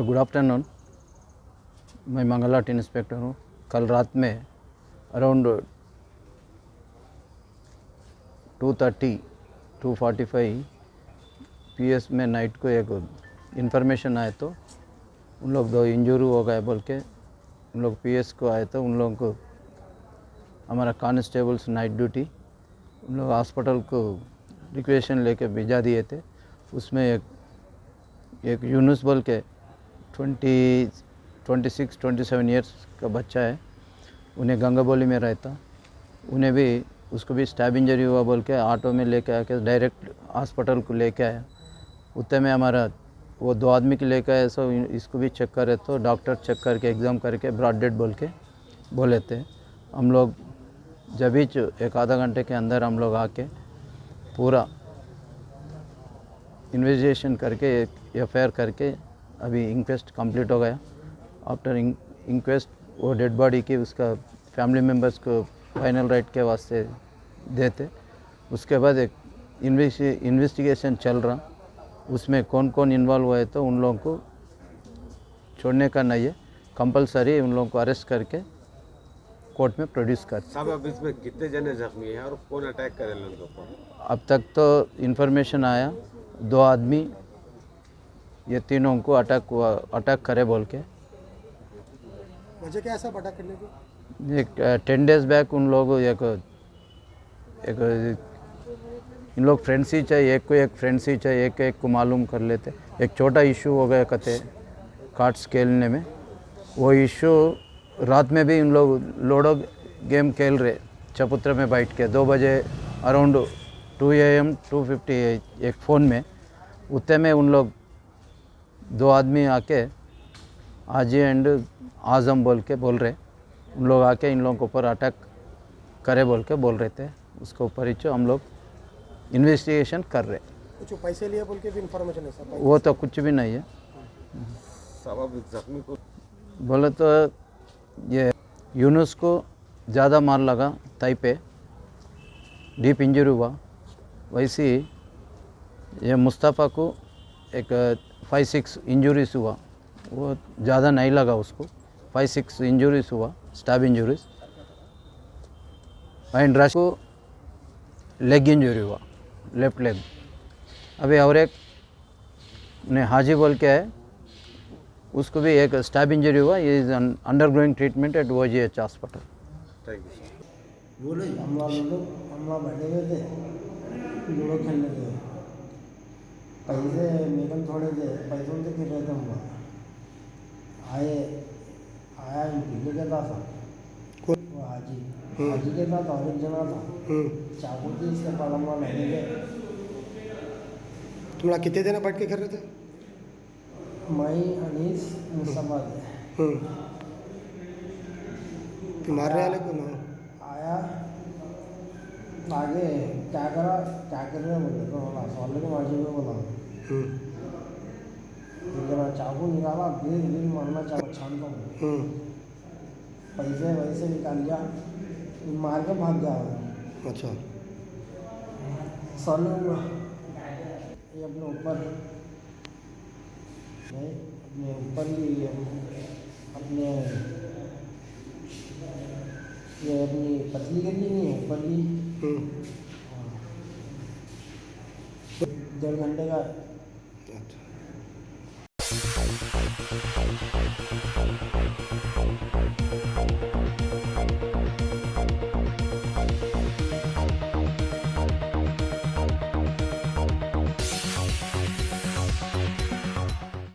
Good afternoon. मैं Manglat inspector हूँ। कल रात में अराउंड 2:30 2:45 PS में नाइट को एक इन्फॉर्मेशन आए तो उन लोग 2 इंजरी हो गए बोल के उन लोग PS को आए तो उन लोगों को हमारा कांस्टेबल्स नाइट ड्यूटी उन लोग हॉस्पिटल को रिक्वेशन लेके भेजा दिए थे। उसमें एक यूनुस बोल के 26-27 ईयर्स का बच्चा है, उन्हें गंगाबोली में रहता, उन्हें भी उसको भी स्टैब इंजरी हुआ बोल के ऑटो में लेके आके डायरेक्ट हॉस्पिटल को लेके आया। उतने में हमारा वो 2 आदमी के लेके आए, सो इसको भी चेक करे तो डॉक्टर चेक करके एग्ज़ाम करके ब्रॉड डेड बोल के बोले थे। हम लोग जब ही एक आधा घंटे के अंदर हम लोग आके पूरा इन्वेस्टिगेशन करके FIR करके अभी इंक्वेस्ट कंप्लीट हो गया। आफ्टर इंक्वेस्ट वो डेड बॉडी की उसका फैमिली मेम्बर्स को फाइनल राइट के वास्ते देते। उसके बाद एक इन्वेस्टिगेशन चल रहा, उसमें कौन कौन इन्वॉल्व हुए तो उन लोगों को छोड़ने का नहीं है, कंपलसरी उन लोगों को अरेस्ट करके कोर्ट में प्रोड्यूस कर। साहब अब इसमें कितने जने जख्मी हैं और कौन अटैक करे उनके ऊपर? अब तक तो इन्फॉर्मेशन आया 2 आदमी ये तीनों को अटैक करे बोल के। वजह क्या ऐसा अटैक करने की? एक 10 डेज बैक उन लोग एक इन लोग फ्रेंड्स ही चाहिए, एक फ्रेंड्स ही चाहिए, एक को मालूम कर लेते। एक छोटा इशू हो गया कहते कार्ड्स खेलने में, वो इशू रात में भी उन लोग लूडो गेम खेल रहे चबूतरे में बैठ के 2 बजे अराउंड 2 AM 2:50 एक फ़ोन में। उतने में उन लोग 2 आदमी आके हाजी एंड आज़म बोल के बोल रहे, उन लोग आके इन लोगों के ऊपर अटैक करे बोल के बोल रहे थे। उसके ऊपर ही हम लोग इन्वेस्टिगेशन कर रहे। कुछ पैसे लिए बोल के भी इन्फॉर्मेशन है सर? वो तो कुछ भी नहीं है। साहब जख्मी को बोले तो ये यूनुस को ज़्यादा मार लगा, ताई पे डीप इंजरी हुआ। वैसे ही ये मुस्तफ़ा को एक 5-6 इंजरीज हुआ, वो ज़्यादा नहीं लगा उसको, 5-6 इंजरीज हुआ, स्टैब इंजरीज। एंड रश को लेग इंजरी हुआ, लेफ्ट लेग। अभी और एक ने हाजी बोल के है, उसको भी एक स्टैब इंजरी हुआ। ये is undergoing treatment at OGH hospital. Thank you. बोले हम वहाँ बैठे हुए थे, लूडो खेलने थे, पैसे मेरे थोड़े थे, पैसों से फिर रहे थे। हम आया पीले के साथ वो हाजी के साथ और एक जना था, चाकू थी इसके पालम लेने के। तुम्हारा कितने दिन बैठ के कर रहे थे? मई अनीस मुस्तफा थे। मारने वाले को ना आया आगे क्या कर रहे बोले तो बोला सॉल्व के मार्जिन में बोला। जरा चाकू निकाला, धीरे मारना चाकू छानता हूँ, पैसे वैसे निकाल लिया, मार के भाग गया। अच्छा, सॉल्व हुआ ये अपने ऊपर नहीं, अपने ऊपर ही अपने ये अपनी पतली गली नहीं है, ऊपर ही 1.5 घंटे का। अच्छा।